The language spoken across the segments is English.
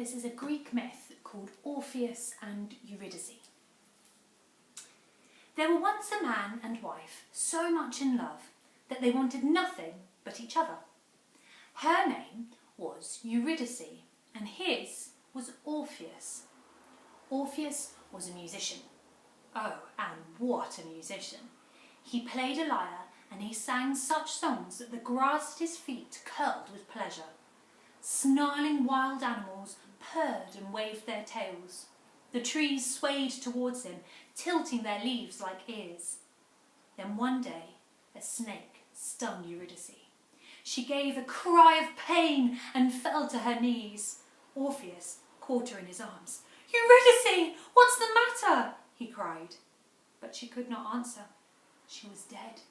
This is a Greek myth called Orpheus and Eurydice. There were once a man and wife so much in love that they wanted nothing but each other. Her name was Eurydice and his was Orpheus. Orpheus was a musician. Oh, and what a musician! He played a lyre and he sang such songs that the grass at his feet curled with pleasure. Snarling wild animals purred and waved their tails. The trees swayed towards him, tilting their leaves like ears. Then one day, a snake stung Eurydice. She gave a cry of pain and fell to her knees. Orpheus caught her in his arms. "Eurydice, what's the matter?" he cried. But she could not answer. She was dead.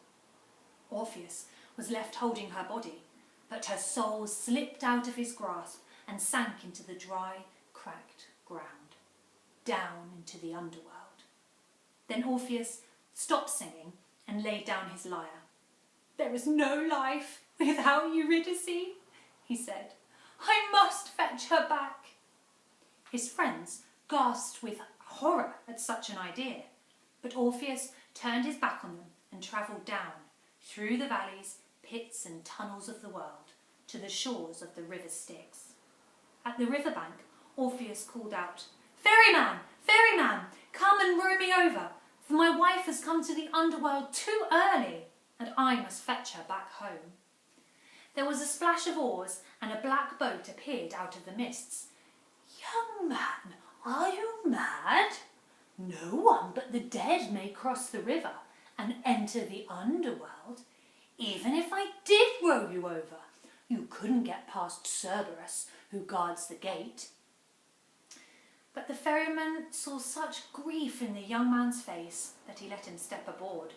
Orpheus was left holding her body, but her soul slipped out of his grasp and sank into the dry, cracked ground, down into the underworld. Then Orpheus stopped singing and laid down his lyre. "There is no life without Eurydice," he said. "I must fetch her back." His friends gasped with horror at such an idea, but Orpheus turned his back on them and travelled down through the valleys, pits and tunnels of the world to the shores of the river Styx. At the riverbank, Orpheus called out, "Ferryman, ferryman, come and row me over, for my wife has come to the underworld too early, and I must fetch her back home." There was a splash of oars, and a black boat appeared out of the mists. "Young man, are you mad? No one but the dead may cross the river and enter the underworld. Even if I did row you over, you couldn't get past Cerberus, who guards the gate." But the ferryman saw such grief in the young man's face that he let him step aboard.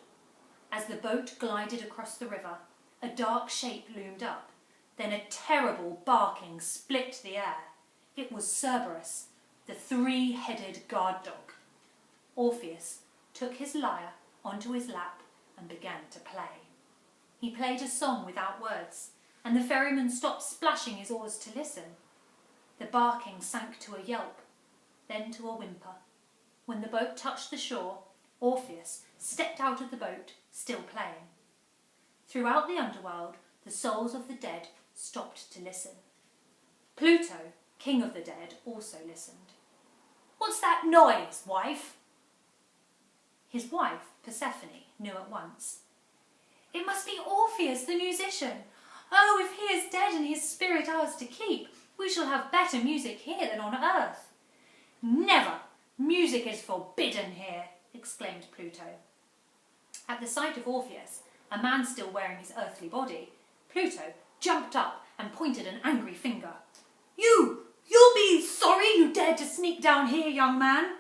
As the boat glided across the river, a dark shape loomed up. Then a terrible barking split the air. It was Cerberus, the three-headed guard dog. Orpheus took his lyre onto his lap and began to play. He played a song without words, and the ferryman stopped splashing his oars to listen. The barking sank to a yelp, then to a whimper. When the boat touched the shore, Orpheus stepped out of the boat, still playing. Throughout the underworld, the souls of the dead stopped to listen. Pluto, king of the dead, also listened. "What's that noise, wife?" His wife, Persephone, knew at once. "It must be Orpheus, the musician. Oh, if he is dead and his spirit ours to keep, we shall have better music here than on earth." "Never! Music is forbidden here," exclaimed Pluto. At the sight of Orpheus, a man still wearing his earthly body, Pluto jumped up and pointed an angry finger. You'll be sorry you dared to sneak down here, young man."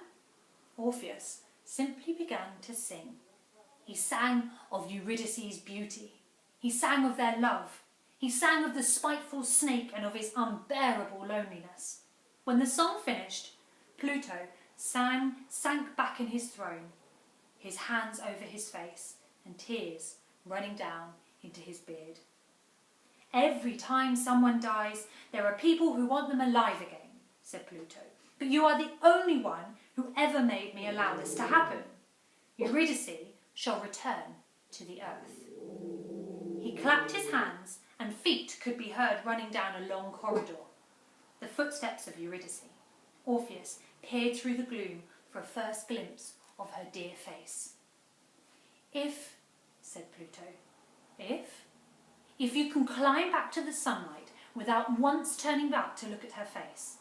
Orpheus simply began to sing. He sang of Eurydice's beauty. He sang of their love. He sang of the spiteful snake and of his unbearable loneliness. When the song finished, Pluto sank back in his throne, his hands over his face and tears running down into his beard. "Every time someone dies, there are people who want them alive again," said Pluto. "But you are the only one who ever made me allow this to happen. Eurydice shall return to the earth." He clapped his hands, and feet could be heard running down a long corridor. The footsteps of Eurydice. Orpheus peered through the gloom for a first glimpse of her dear face. "If," said Pluto, if you can climb back to the sunlight without once turning back to look at her face."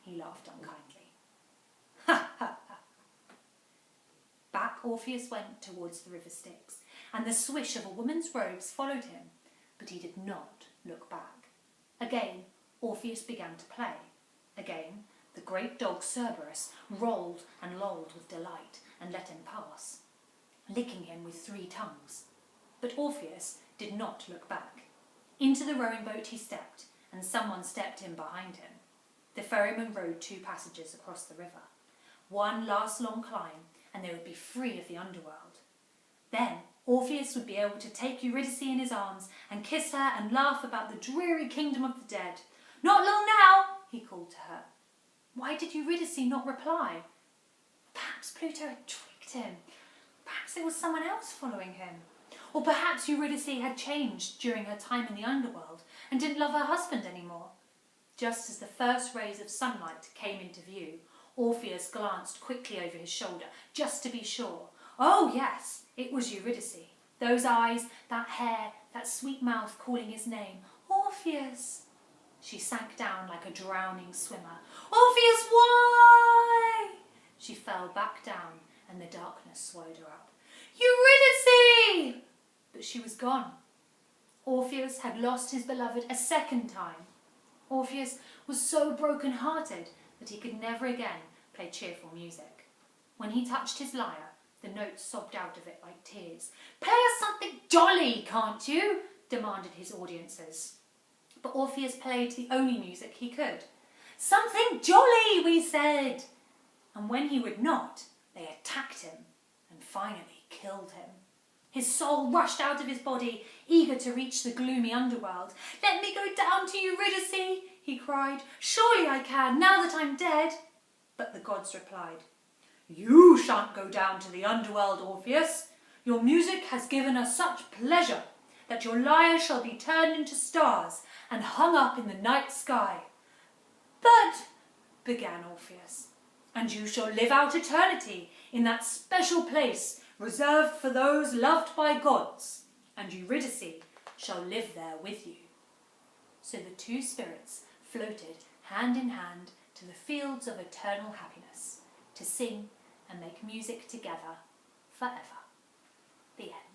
He laughed unkindly. "Ha, ha, ha." Back Orpheus went towards the river Styx, and the swish of a woman's robes followed him, but he did not look back. Again, Orpheus began to play. Again, the great dog Cerberus rolled and lolled with delight and let him pass, licking him with 3 tongues. But Orpheus did not look back. Into the rowing boat he stepped, and someone stepped in behind him. The ferryman rowed 2 passages across the river. One last long climb, and they would be free of the underworld. Then Orpheus would be able to take Eurydice in his arms and kiss her and laugh about the dreary kingdom of the dead. "Not long now," he called to her. Why did Eurydice not reply? Perhaps Pluto had tricked him. Perhaps it was someone else following him. Or perhaps Eurydice had changed during her time in the underworld and didn't love her husband anymore. Just as the first rays of sunlight came into view, Orpheus glanced quickly over his shoulder, just to be sure. Oh yes, it was Eurydice. Those eyes, that hair, that sweet mouth calling his name. Orpheus! She sank down like a drowning swimmer. Orpheus, why? She fell back down and the darkness swallowed her up. Eurydice! But she was gone. Orpheus had lost his beloved a second time. Orpheus was so broken-hearted that he could never again play cheerful music. When he touched his lyre, the notes sobbed out of it like tears. Play us something jolly, can't you? Demanded his audiences. But Orpheus played the only music he could. Something jolly, we said. And when he would not, they attacked him and finally killed him. His soul rushed out of his body, eager to reach the gloomy underworld. Let me go down to Eurydice, he cried. Surely I can, now that I'm dead. But the gods replied, You shan't go down to the underworld, Orpheus. Your music has given us such pleasure that your lyre shall be turned into stars and hung up in the night sky. But, began Orpheus, and you shall live out eternity in that special place reserved for those loved by gods, and Eurydice shall live there with you. So the two spirits floated hand in hand to the fields of eternal happiness, to sing and make music together forever. The end.